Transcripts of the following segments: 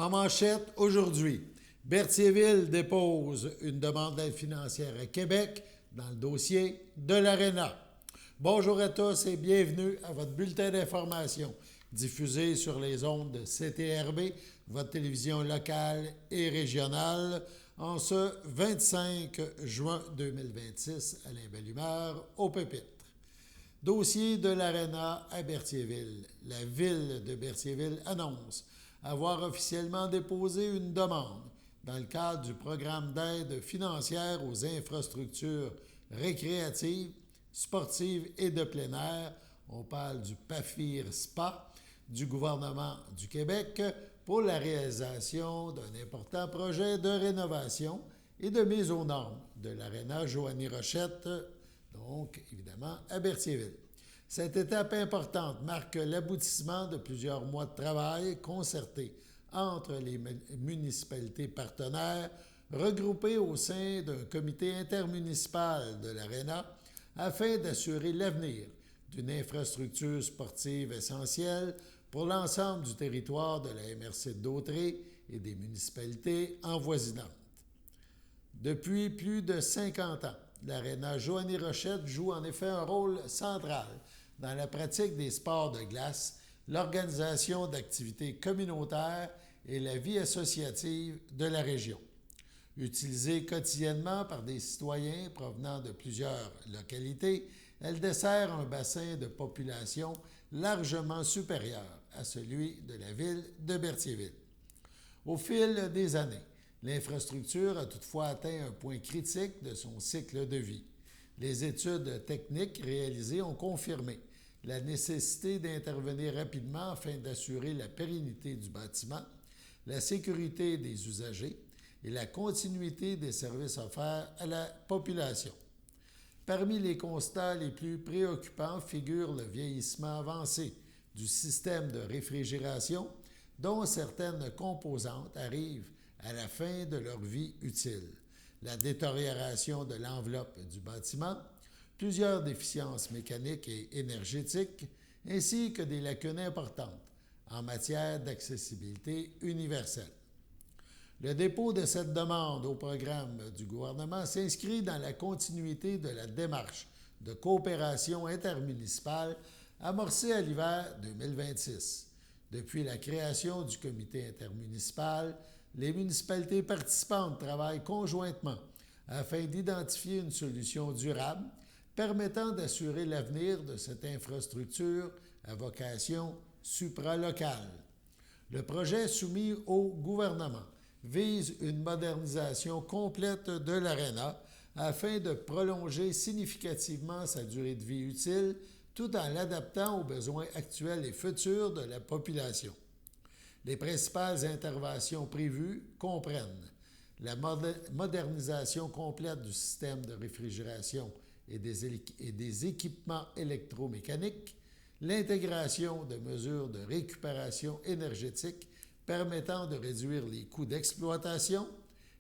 En manchette aujourd'hui, Berthierville dépose une demande d'aide financière à Québec dans le dossier de l'Arena. Bonjour à tous et bienvenue à votre bulletin d'information diffusé sur les ondes de CTRB, votre télévision locale et régionale, en ce 25 juin 2026 à l'Imbellumeur, au Pépitre. Dossier de l'Arena à Berthierville. La ville de Berthierville annonce avoir officiellement déposé une demande dans le cadre du programme d'aide financière aux infrastructures récréatives, sportives et de plein air. On parle du PAFIR-SPA du gouvernement du Québec pour la réalisation d'un important projet de rénovation et de mise aux normes de l'Aréna Joanie-Rochette, donc évidemment à Berthierville. Cette étape importante marque l'aboutissement de plusieurs mois de travail concerté entre les municipalités partenaires regroupées au sein d'un comité intermunicipal de l'Aréna afin d'assurer l'avenir d'une infrastructure sportive essentielle pour l'ensemble du territoire de la MRC de Dautrey et des municipalités envoisinantes. Depuis plus de 50 ans, l'Aréna Joanie-Rochette joue en effet un rôle central dans la pratique des sports de glace, l'organisation d'activités communautaires et la vie associative de la région. Utilisée quotidiennement par des citoyens provenant de plusieurs localités, elle dessert un bassin de population largement supérieur à celui de la ville de Berthierville. Au fil des années, l'infrastructure a toutefois atteint un point critique de son cycle de vie. Les études techniques réalisées ont confirmé la nécessité d'intervenir rapidement afin d'assurer la pérennité du bâtiment, la sécurité des usagers et la continuité des services offerts à la population. Parmi les constats les plus préoccupants figure le vieillissement avancé du système de réfrigération, dont certaines composantes arrivent à la fin de leur vie utile, la détérioration de l'enveloppe du bâtiment, plusieurs déficiences mécaniques et énergétiques, ainsi que des lacunes importantes en matière d'accessibilité universelle. Le dépôt de cette demande au programme du gouvernement s'inscrit dans la continuité de la démarche de coopération intermunicipale amorcée à l'hiver 2026. Depuis la création du comité intermunicipal, les municipalités participantes travaillent conjointement afin d'identifier une solution durable permettant d'assurer l'avenir de cette infrastructure à vocation supralocale. Le projet soumis au gouvernement vise une modernisation complète de l'Aréna afin de prolonger significativement sa durée de vie utile tout en l'adaptant aux besoins actuels et futurs de la population. Les principales interventions prévues comprennent la modernisation complète du système de réfrigération et des équipements électromécaniques, l'intégration de mesures de récupération énergétique permettant de réduire les coûts d'exploitation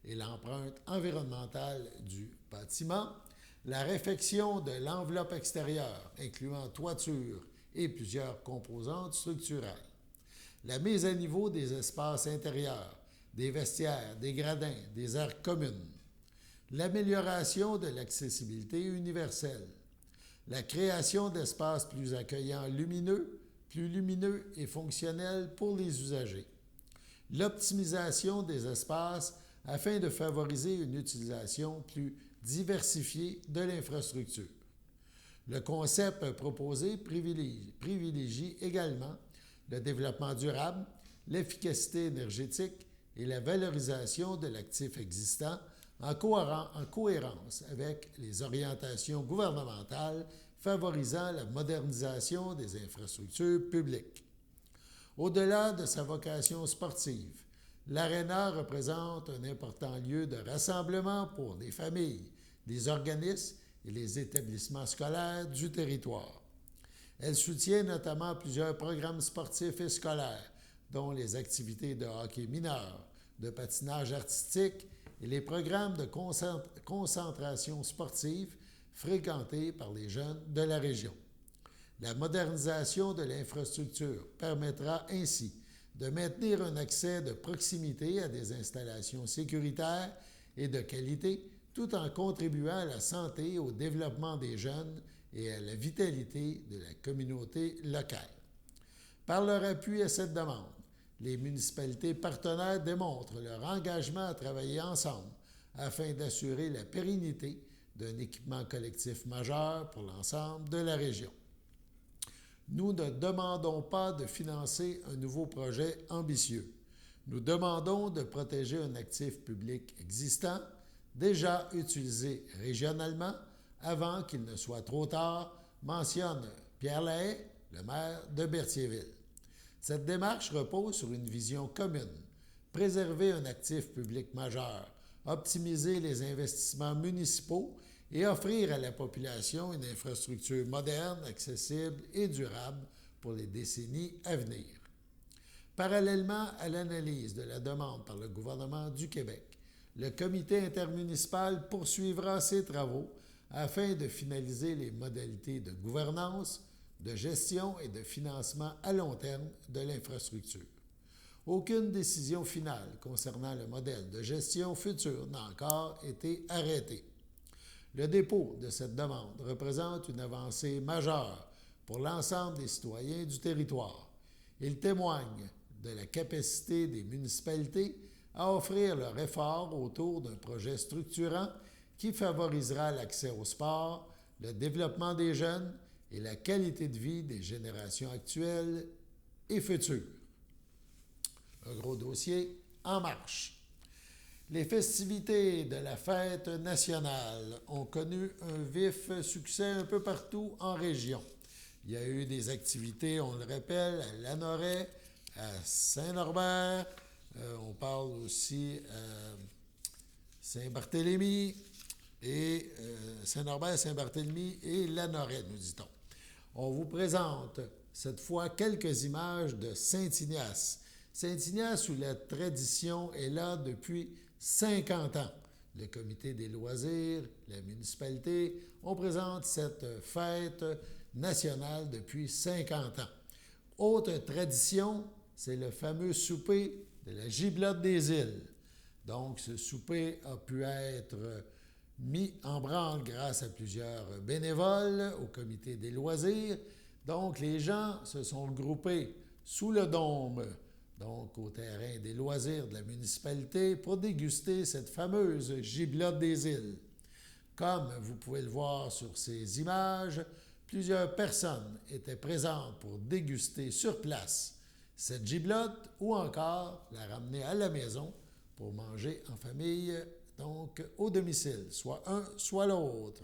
et l'empreinte environnementale du bâtiment, la réfection de l'enveloppe extérieure, incluant toiture et plusieurs composantes structurelles, la mise à niveau des espaces intérieurs, des vestiaires, des gradins, des aires communes, l'amélioration de l'accessibilité universelle, la création d'espaces plus accueillants plus lumineux et fonctionnels pour les usagers, l'optimisation des espaces afin de favoriser une utilisation plus diversifiée de l'infrastructure. Le concept proposé privilégie également le développement durable, l'efficacité énergétique et la valorisation de l'actif existant en cohérence avec les orientations gouvernementales favorisant la modernisation des infrastructures publiques. Au-delà de sa vocation sportive, l'Aréna représente un important lieu de rassemblement pour les familles, les organismes et les établissements scolaires du territoire. Elle soutient notamment plusieurs programmes sportifs et scolaires, dont les activités de hockey mineur, de patinage artistique et les programmes de concentration sportive fréquentés par les jeunes de la région. La modernisation de l'infrastructure permettra ainsi de maintenir un accès de proximité à des installations sécuritaires et de qualité, tout en contribuant à la santé, au développement des jeunes et à la vitalité de la communauté locale. Par leur appui à cette demande, les municipalités partenaires démontrent leur engagement à travailler ensemble afin d'assurer la pérennité d'un équipement collectif majeur pour l'ensemble de la région. Nous ne demandons pas de financer un nouveau projet ambitieux. Nous demandons de protéger un actif public existant, déjà utilisé régionalement, avant qu'il ne soit trop tard, mentionne Pierre Lahaye, le maire de Berthierville. Cette démarche repose sur une vision commune: préserver un actif public majeur, optimiser les investissements municipaux et offrir à la population une infrastructure moderne, accessible et durable pour les décennies à venir. Parallèlement à l'analyse de la demande par le gouvernement du Québec, le comité intermunicipal poursuivra ses travaux afin de finaliser les modalités de gouvernance, de gestion et de financement à long terme de l'infrastructure. Aucune décision finale concernant le modèle de gestion futur n'a encore été arrêtée. Le dépôt de cette demande représente une avancée majeure pour l'ensemble des citoyens du territoire. Il témoigne de la capacité des municipalités à offrir leur effort autour d'un projet structurant qui favorisera l'accès au sport, le développement des jeunes et la qualité de vie des générations actuelles et futures. Un gros dossier en marche. Les festivités de la fête nationale ont connu un vif succès un peu partout en région. Il y a eu des activités, on le rappelle, à Lanoraie, à Saint-Norbert, on parle aussi à Saint-Barthélemy, et Saint-Norbert, Saint-Barthélemy et Lanoraie, nous dit-on. On vous présente cette fois quelques images de Saint-Ignace. Saint-Ignace, où la tradition est là depuis 50 ans. Le comité des loisirs, la municipalité, on présente cette fête nationale depuis 50 ans. Autre tradition, c'est le fameux souper de la Giblotte des Îles. Donc, ce souper a pu être mis en branle grâce à plusieurs bénévoles au comité des loisirs. Donc, les gens se sont groupés sous le dôme, donc au terrain des loisirs de la municipalité, pour déguster cette fameuse Giblotte des Îles. Comme vous pouvez le voir sur ces images, plusieurs personnes étaient présentes pour déguster sur place cette giblotte ou encore la ramener à la maison pour manger en famille, donc au domicile, soit un, soit l'autre.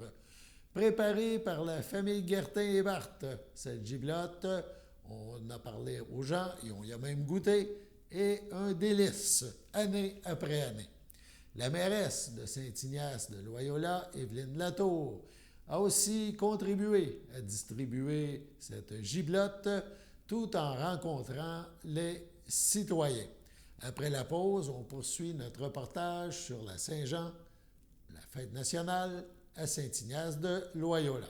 Préparée par la famille Guertin et Barthes, cette giblotte, on a parlé aux gens et on y a même goûté, et un délice, année après année. La mairesse de Saint-Ignace de Loyola, Evelyne Latour, a aussi contribué à distribuer cette giblotte tout en rencontrant les citoyens. Après la pause, on poursuit notre reportage sur la Saint-Jean, la fête nationale à Saint-Ignace de Loyola.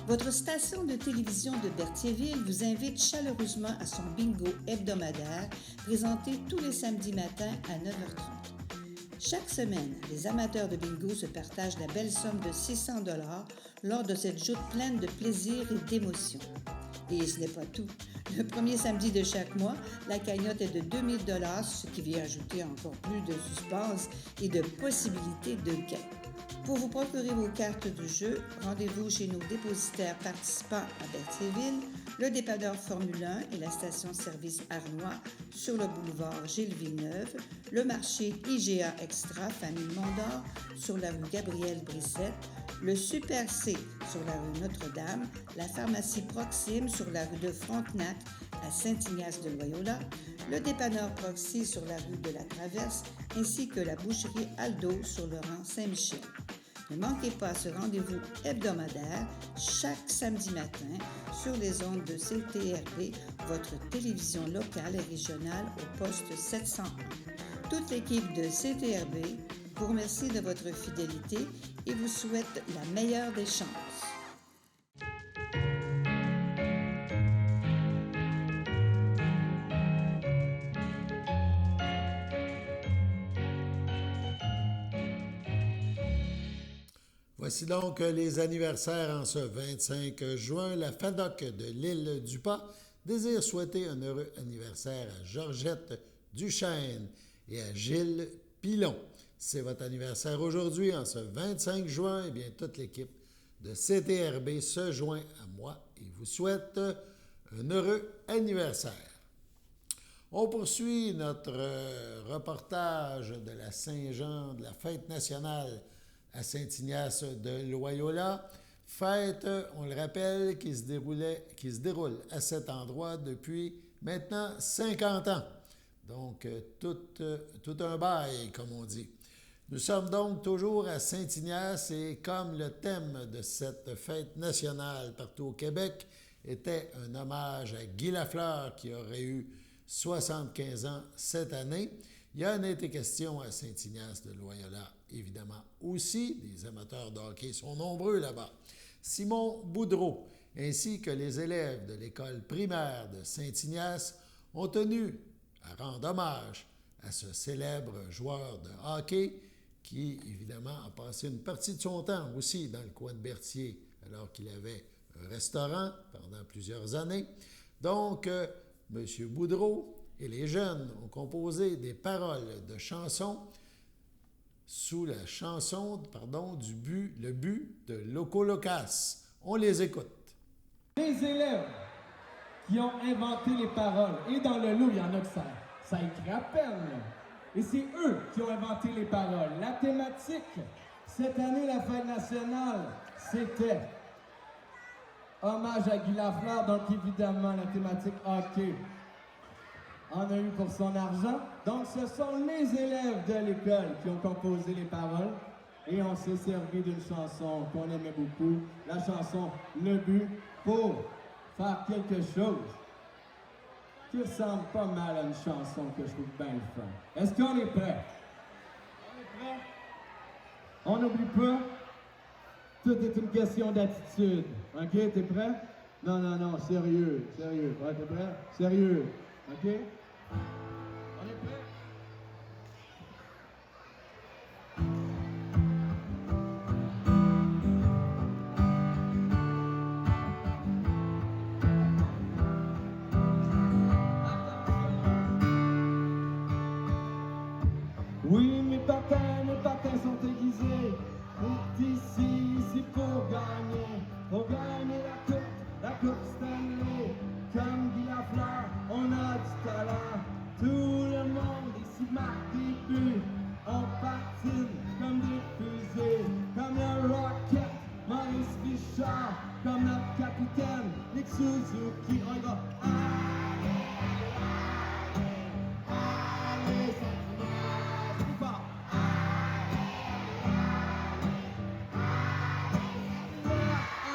Votre station de télévision de Berthierville vous invite chaleureusement à son bingo hebdomadaire présenté tous les samedis matins à 9h30. Chaque semaine, les amateurs de bingo se partagent la belle somme de 600 $ lors de cette joute pleine de plaisir et d'émotion. Et ce n'est pas tout. Le premier samedi de chaque mois, la cagnotte est de 2000 $, ce qui vient ajouter encore plus de suspense et de possibilités de gain. Pour vous procurer vos cartes de jeu, rendez-vous chez nos dépositaires participants à Berthierville, le dépanneur Formule 1 et la station-service Arnois sur le boulevard Gilles Villeneuve, le marché IGA Extra Famille Mondor sur la rue Gabriel Brissette, le Super C sur la rue Notre-Dame, la pharmacie Proxime sur la rue de Frontenac à Saint-Ignace de Loyola, le dépanneur Proxy sur la rue de la Traverse, ainsi que la boucherie Aldo sur le rang Saint-Michel. Ne manquez pas ce rendez-vous hebdomadaire chaque samedi matin sur les ondes de CTRB, votre télévision locale et régionale au poste 701. Toute l'équipe de CTRB vous remercie de votre fidélité et vous souhaite la meilleure des chances. Voici donc les anniversaires en ce 25 juin. La FADOC de l'île du Pas désire souhaiter un heureux anniversaire à Georgette Duchesne et à Gilles Pilon. C'est votre anniversaire aujourd'hui, en ce 25 juin. Eh bien, toute l'équipe de CTRB se joint à moi et vous souhaite un heureux anniversaire. On poursuit notre reportage de la Saint-Jean, de la fête nationale à Saint-Ignace de Loyola. Fête, on le rappelle, qui se déroule à cet endroit depuis maintenant 50 ans. Donc, tout un bail, comme on dit. Nous sommes donc toujours à Saint-Ignace et comme le thème de cette fête nationale partout au Québec était un hommage à Guy Lafleur qui aurait eu 75 ans cette année, il y en a été question à Saint-Ignace de Loyola, évidemment aussi. Les amateurs de hockey sont nombreux là-bas. Simon Boudreau, ainsi que les élèves de l'école primaire de Saint-Ignace, ont tenu à rendre hommage à ce célèbre joueur de hockey qui, évidemment, a passé une partie de son temps aussi dans le coin de Berthier, alors qu'il avait un restaurant pendant plusieurs années. Donc, M. Boudreau et les jeunes ont composé des paroles de chansons sous la chanson, Le but de Loco Locas. On les écoute. Les élèves qui ont inventé les paroles, et dans le lot, il y en a que ça écrit à peine. Et c'est eux qui ont inventé les paroles. La thématique, cette année, la fête nationale, c'était hommage à Guy Lafleur, donc évidemment la thématique hockey en a eu pour son argent. Donc ce sont les élèves de l'école qui ont composé les paroles et on s'est servi d'une chanson qu'on aimait beaucoup, la chanson Le But, pour faire quelque chose qui ressemble pas mal à une chanson que je trouve bien le fun. Est-ce qu'on est prêt? On est prêt? On n'oublie pas, tout est une question d'attitude. OK, t'es prêt? Non, sérieux. Ouais, t'es prêt? Sérieux. OK? On est prêt? Oui, mes patins sont aiguisés. Et ici pour gagner la coupe Stanley. Comme dit Lafleur, on a du talent. Tout le monde ici marque des buts. On patine comme des fusées, comme le Rocket, Maurice Richard, comme notre capitaine, Nick Suzuki. On y va. Allez, plus fort.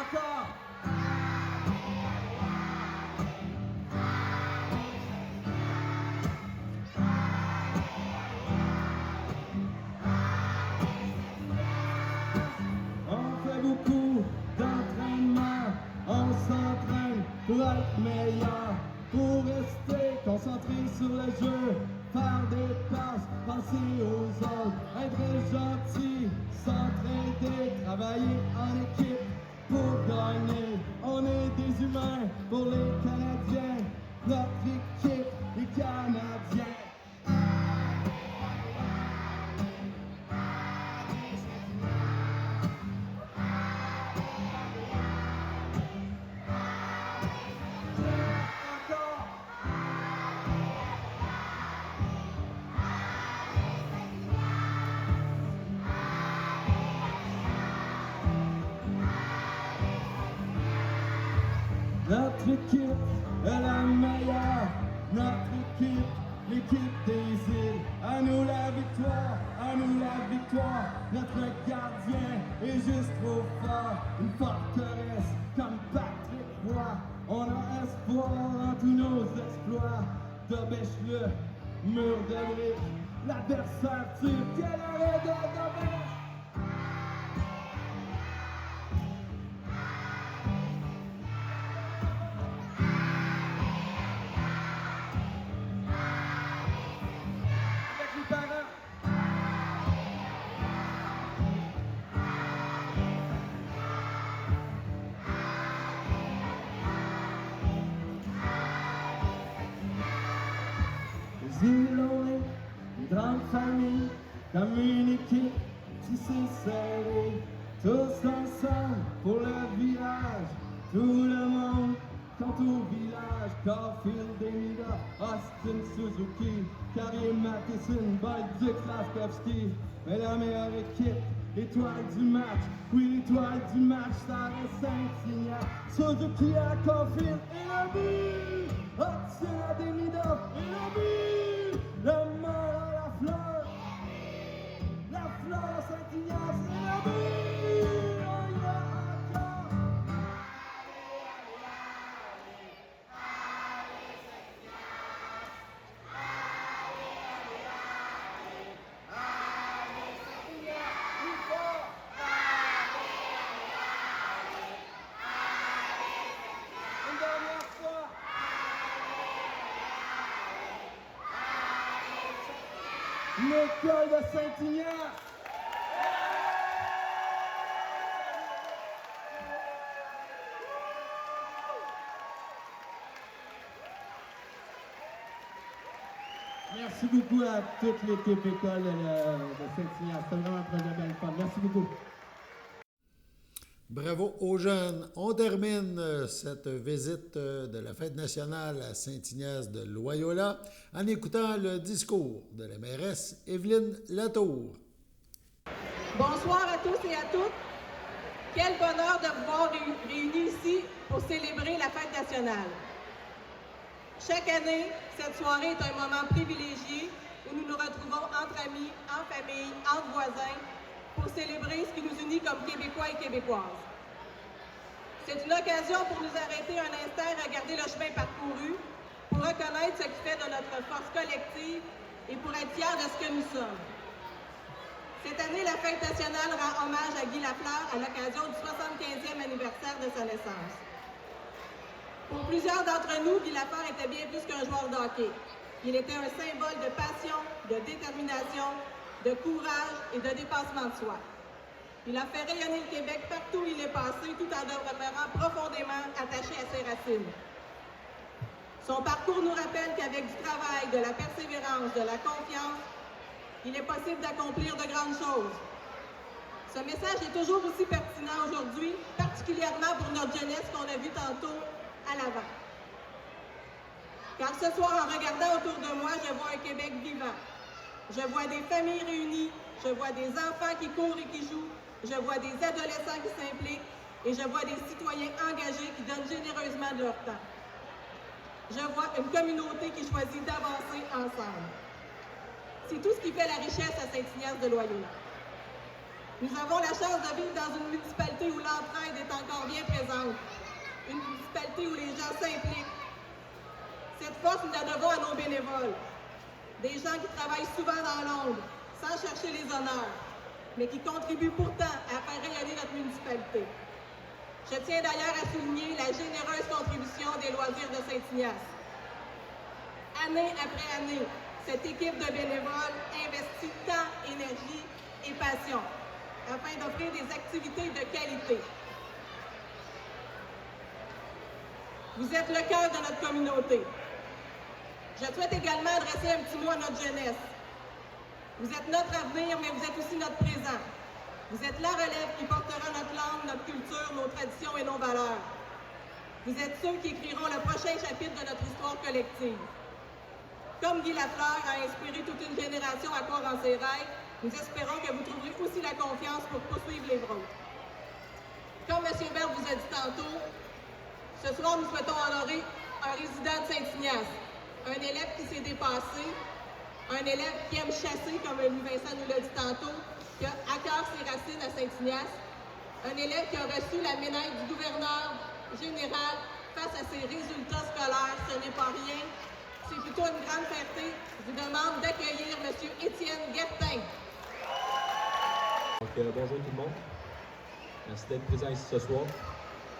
Encore. On fait beaucoup d'entraînement, on s'entraîne pour être meilleur, pour rester concentré sur le jeu, faire des passes, penser aux autres, être gentil, s'entraider, travailler en équipe pour gagner. On est des humains pour les Canadiens, notre équipe, les Canadiens. Notre équipe est la meilleure, notre équipe, l'équipe des îles. À nous la victoire, à nous la victoire. Notre gardien est juste trop fort, une forteresse comme Patrick Roy. On a espoir en tous nos exploits. Dobèche-le, mur de briques, l'adversaire tire. Quel arrêt de Dobèche! Isolés, une grande famille, comme une équipe qui s'est serrée. Tous ensemble pour le village, tout le monde quant au village. Caulfield, Demida, Austin, Suzuki, Carrier, Matheson, Bolduc, Laskowski. Mais la meilleure équipe, l'étoile du match, oui l'étoile du match, ça reste Saint-Ignace. Suzuki à Caulfield et le but! Austin à Demida et le but! Le mort à la fleur à Saint-Ignace et le but! L'école de Saint-Ignace! Merci beaucoup à toute l'équipe école de Saint-Ignace. C'est vraiment un projet bien fun. Merci beaucoup. Bravo aux jeunes. On termine cette visite de la fête nationale à Saint-Ignace de Loyola en écoutant le discours de la mairesse Évelyne Latour. Bonsoir à tous et à toutes. Quel bonheur de vous voir réunis ici pour célébrer la fête nationale. Chaque année, cette soirée est un moment privilégié où nous nous retrouvons entre amis, en famille, entre voisins, pour célébrer ce qui nous unit comme Québécois et Québécoises. C'est une occasion pour nous arrêter un instant et regarder le chemin parcouru, pour reconnaître ce qui fait de notre force collective et pour être fiers de ce que nous sommes. Cette année, la Fête nationale rend hommage à Guy Lafleur à l'occasion du 75e anniversaire de sa naissance. Pour plusieurs d'entre nous, Guy Lafleur était bien plus qu'un joueur de hockey. Il était un symbole de passion, de détermination, de courage et de dépassement de soi. Il a fait rayonner le Québec partout où il est passé, tout en demeurant profondément attaché à ses racines. Son parcours nous rappelle qu'avec du travail, de la persévérance, de la confiance, il est possible d'accomplir de grandes choses. Ce message est toujours aussi pertinent aujourd'hui, particulièrement pour notre jeunesse qu'on a vu tantôt à l'avant. Car ce soir, en regardant autour de moi, je vois un Québec vivant. Je vois des familles réunies, je vois des enfants qui courent et qui jouent, je vois des adolescents qui s'impliquent et je vois des citoyens engagés qui donnent généreusement de leur temps. Je vois une communauté qui choisit d'avancer ensemble. C'est tout ce qui fait la richesse à Saint-Ignace de Loyola. Nous avons la chance de vivre dans une municipalité où l'entraide est encore bien présente, une municipalité où les gens s'impliquent. Cette force, nous la devons à nos bénévoles, des gens qui travaillent souvent dans l'ombre, sans chercher les honneurs, mais qui contribuent pourtant à faire rayonner notre municipalité. Je tiens d'ailleurs à souligner la généreuse contribution des loisirs de Saint-Ignace. Année après année, cette équipe de bénévoles investit temps, énergie et passion afin d'offrir des activités de qualité. Vous êtes le cœur de notre communauté. Je souhaite également adresser un petit mot à notre jeunesse. Vous êtes notre avenir, mais vous êtes aussi notre présent. Vous êtes la relève qui portera notre langue, notre culture, nos traditions et nos valeurs. Vous êtes ceux qui écriront le prochain chapitre de notre histoire collective. Comme Guy Lafleur a inspiré toute une génération à croire en ses rêves, nous espérons que vous trouverez aussi la confiance pour poursuivre les vôtres. Comme M. Bert vous a dit tantôt, ce soir nous souhaitons honorer un résident de Saint-Ignace, un élève qui s'est dépassé, un élève qui aime chasser, comme Louis-Vincent nous l'a dit tantôt, qui a à cœur ses racines à Saint-Ignace, un élève qui a reçu la médaille du gouverneur général face à ses résultats scolaires. Ce n'est pas rien. C'est plutôt une grande fierté. Je vous demande d'accueillir M. Étienne Guertin. Donc, bonjour tout le monde. Merci d'être présent ici ce soir.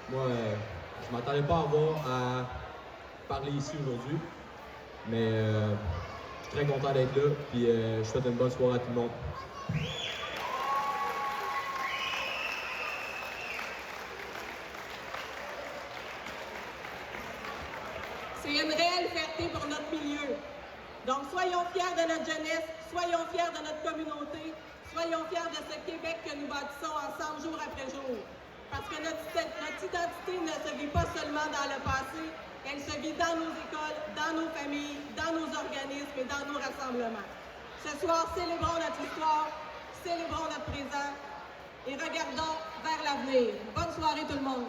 Moi, je ne m'attendais pas à avoir à parler ici aujourd'hui, mais je suis très content d'être là, puis je souhaite une bonne soirée à tout le monde. C'est une réelle fierté pour notre milieu. Donc, soyons fiers de notre jeunesse, soyons fiers de notre communauté, soyons fiers de ce Québec que nous bâtissons ensemble jour après jour. Parce que notre identité ne se vit pas seulement dans le passé, elle se vit dans nos écoles, dans nos familles, dans nos organismes et dans nos rassemblements. Ce soir, célébrons notre histoire, célébrons notre présent et regardons vers l'avenir. Bonne soirée tout le monde.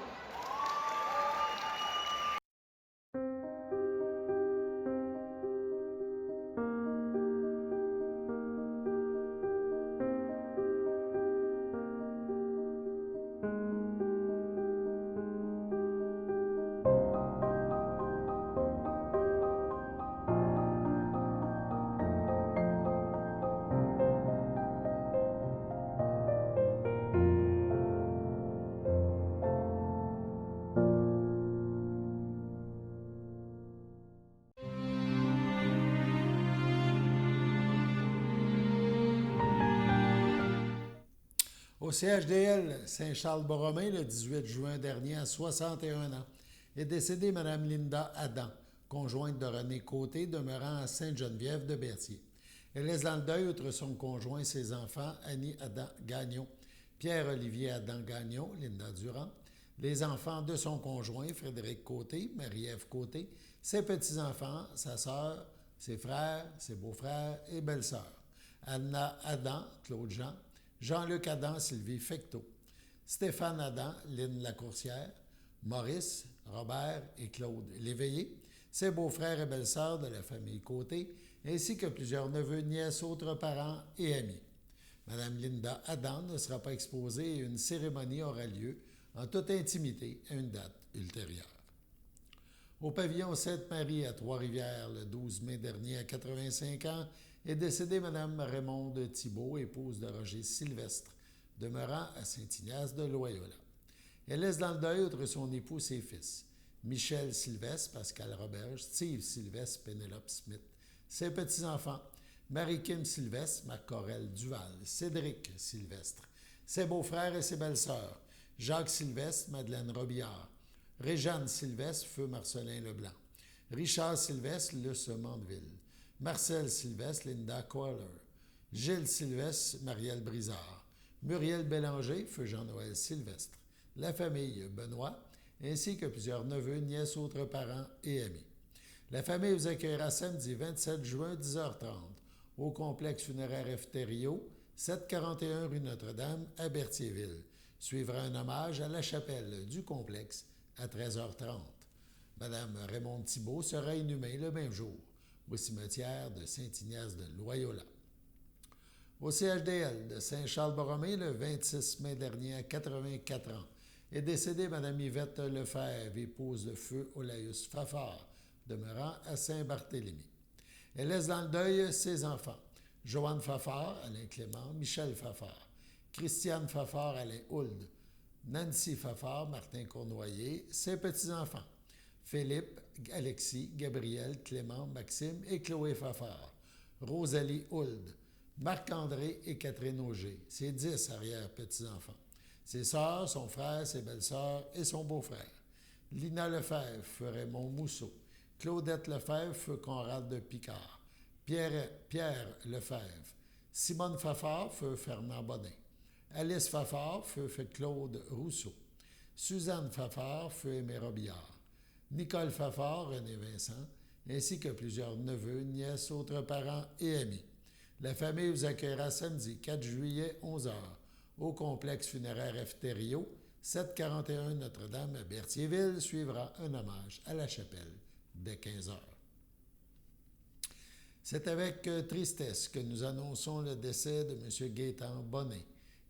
Au CHDL Saint-Charles-Borromée, le 18 juin dernier, à 61 ans, est décédée Mme Linda Adam, conjointe de René Côté, demeurant à Sainte-Geneviève de Berthier. Elle laisse dans le deuil, outre son conjoint et ses enfants, Annie Adam-Gagnon, Pierre-Olivier Adam-Gagnon, Linda Durand, les enfants de son conjoint, Frédéric Côté, Marie-Ève Côté, ses petits-enfants, sa sœur, ses frères, ses beaux-frères et belles-sœurs, Anna Adam, Claude Jean, Jean-Luc Adam, Sylvie Fecteau, Stéphane Adam, Lynne Lacourcière, Maurice, Robert et Claude Léveillé, ses beaux-frères et belles-sœurs de la famille Côté, ainsi que plusieurs neveux, nièces, autres parents et amis. Mme Linda Adam ne sera pas exposée et une cérémonie aura lieu en toute intimité à une date ultérieure. Au pavillon Sainte-Marie à Trois-Rivières, le 12 mai dernier, à 85 ans, est décédée Mme Raymonde Thibault, épouse de Roger Sylvestre, demeurant à Saint-Ignace de Loyola. Elle laisse dans le deuil, outre son époux, ses fils, Michel Sylvestre, Pascal Roberge, Steve Sylvestre, Pénélope Smith, ses petits-enfants, Marie-Kim Sylvestre, Marc-Aurèle Duval, Cédric Sylvestre, ses beaux-frères et ses belles-sœurs, Jacques Sylvestre, Madeleine Robillard, Réjeanne Sylvestre, Feu Marcelin Leblanc, Richard Sylvestre, Luce Mandeville, Marcel Sylvestre, Linda Coiler, Gilles Sylvestre, Marielle Brizard, Muriel Bélanger, Feu Jean-Noël Sylvestre, la famille Benoît, ainsi que plusieurs neveux, nièces, autres parents et amis. La famille vous accueillera samedi 27 juin, 10h30, au complexe funéraire Efterio, 741 rue Notre-Dame, à Berthierville. Suivra un hommage à la chapelle du complexe à 13h30. Mme Raymonde Thibault sera inhumée le même jour au cimetière de Saint-Ignace de Loyola. Au CHDL de Saint-Charles-Borromée, le 26 mai dernier, à 84 ans, est décédée Mme Yvette Lefebvre, épouse de feu Olaïus Fafard, demeurant à Saint-Barthélemy. Elle laisse dans le deuil ses enfants, Joanne Fafard, Alain Clément, Michel Fafard, Christiane Fafard, Alain Hould, Nancy Fafard, Martin Cournoyer, ses petits-enfants, Philippe, Alexis, Gabriel, Clément, Maxime et Chloé Fafard, Rosalie Hould, Marc-André et Catherine Auger, ses 10 arrière-petits-enfants, ses sœurs, son frère, ses belles-sœurs et son beau-frère, Lina Lefebvre, feu Raymond Mousseau, Claudette Lefebvre, feu Conrad de Picard, Pierre Lefebvre, Simone Fafard, feu Fernand Bonnin, Alice Fafard, feu Claude Rousseau, Suzanne Fafard, feu Aimé Robillard, Nicole Fafard, René Vincent, ainsi que plusieurs neveux, nièces, autres parents et amis. La famille vous accueillera samedi 4 juillet, 11h, au complexe funéraire Efterio, 741 Notre-Dame à Berthierville. Suivra un hommage à la chapelle dès 15h. C'est avec tristesse que nous annonçons le décès de M. Gaétan Bonnin.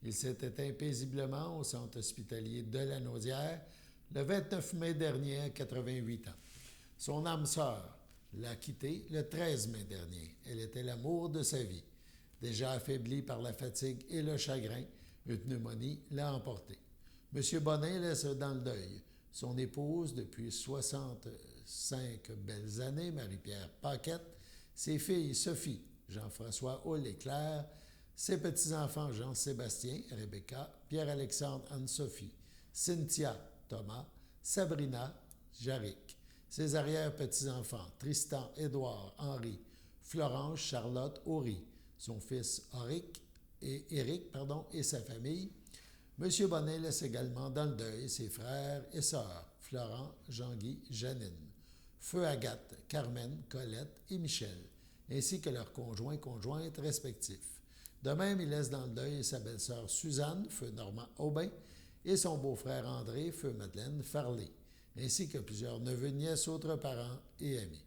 Il s'est éteint paisiblement au centre hospitalier de la Naudière le 29 mai dernier à 88 ans. Son âme sœur l'a quitté le 13 mai dernier. Elle était l'amour de sa vie. Déjà affaibli par la fatigue et le chagrin, une pneumonie l'a emporté. M. Bonnin laisse dans le deuil son épouse depuis 65 belles années, Marie-Pierre Paquette, ses filles Sophie, Jean-François Hull et Claire, ses petits-enfants Jean-Sébastien, Rebecca, Pierre-Alexandre, Anne-Sophie, Cynthia, Thomas, Sabrina, Jaric, ses arrière-petits-enfants Tristan, Édouard, Henri, Florence Charlotte Horry, son fils Éric et sa famille. M. Bonnet laisse également dans le deuil ses frères et sœurs, Florent, Jean-Guy, Janine, Feu Agathe, Carmen, Colette et Michel, ainsi que leurs conjointes respectifs. De même, il laisse dans le deuil sa belle-sœur Suzanne, Feu Normand Aubin, et son beau-frère André, Feu Madeleine Farley, ainsi que plusieurs neveux, nièces, autres parents et amis.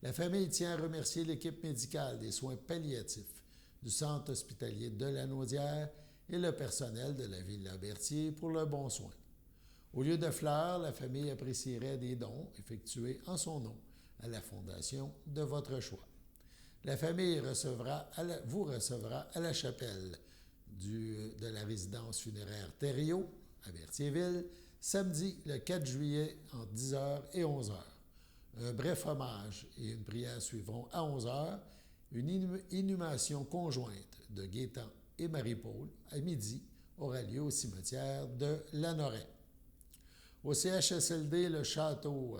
La famille tient à remercier l'équipe médicale des soins palliatifs du Centre hospitalier de Lanaudière et le personnel de la Villa Berthier pour le bon soin. Au lieu de fleurs, la famille apprécierait des dons effectués en son nom à la fondation de votre choix. La famille vous recevra à la chapelle de la résidence funéraire Thériault à Berthierville, samedi le 4 juillet entre 10h et 11h. Un bref hommage et une prière suivront à 11h, une inhumation conjointe de Gaétan et Marie-Paul à midi aura lieu au cimetière de Lanoret. Au CHSLD, le château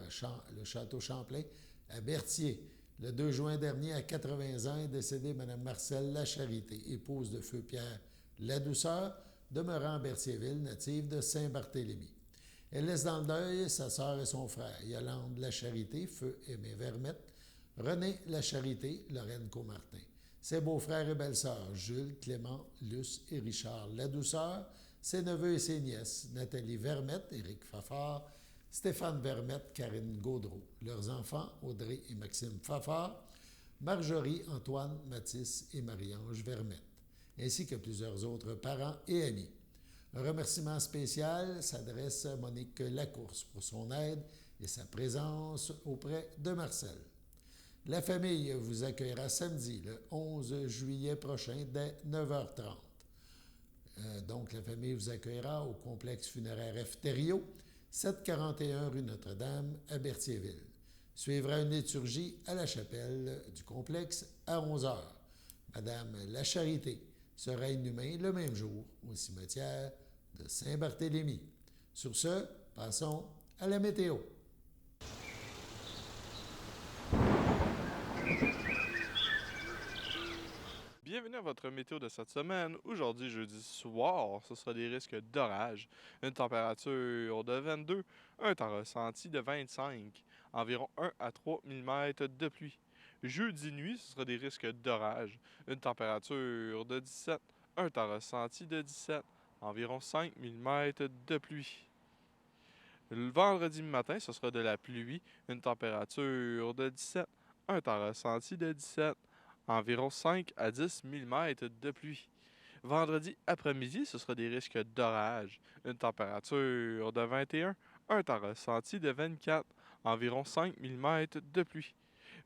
Champlain à Berthier, le 2 juin dernier, à 80 ans, est décédée Mme Marcelle Lacharité, épouse de Feu Pierre Ladouceur, demeurant à Berthierville, native de Saint-Barthélemy. Elle laisse dans le deuil sa sœur et son frère, Yolande Lacharité, Feu Aimé Vermette, René Lacharité, Lorraine Comartin, ses beaux-frères et belles-sœurs, Jules, Clément, Luce et Richard Ladouceur, ses neveux et ses nièces, Nathalie Vermette, Éric Fafard, Stéphane Vermette, Karine Gaudreau, leurs enfants, Audrey et Maxime Fafard, Marjorie, Antoine, Mathis et Marie-Ange Vermette, ainsi que plusieurs autres parents et amis. Un remerciement spécial s'adresse à Monique Lacourse pour son aide et sa présence auprès de Marcel. La famille vous accueillera samedi, le 11 juillet prochain, dès 9h30. Donc, la famille vous accueillera au complexe funéraire F. Thériault, 741 rue Notre-Dame, à Berthierville. Suivra une liturgie à la chapelle du complexe à 11h. Madame Lacharité sera inhumée le même jour au cimetière de Saint-Barthélemy. Sur ce, passons à la météo. Bienvenue à votre météo de cette semaine. Aujourd'hui, jeudi soir, ce sera des risques d'orage. Une température de 22, un temps ressenti de 25, environ 1 à 3 mm de pluie. Jeudi nuit, ce sera des risques d'orage. Une température de 17, un temps ressenti de 17, environ 5 mm de pluie. Le vendredi matin, ce sera de la pluie. Une température de 17, un temps ressenti de 17, environ 5 à 10 mm de pluie. Vendredi après-midi, ce sera des risques d'orage. Une température de 21, un temps ressenti de 24, environ 5 mm de pluie.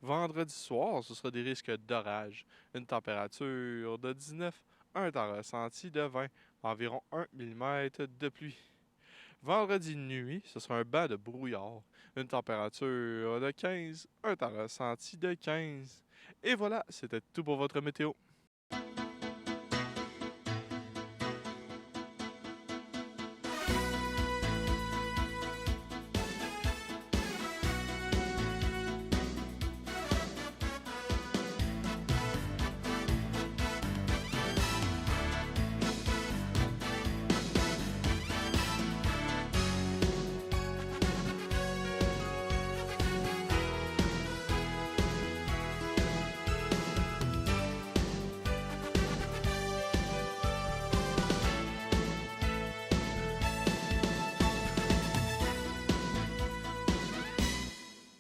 Vendredi soir, ce sera des risques d'orage. Une température de 19, un temps ressenti de 20, environ 1 mm de pluie. Vendredi nuit, ce sera un banc de brouillard. Une température de 15, un temps ressenti de 15. Et voilà, c'était tout pour votre météo.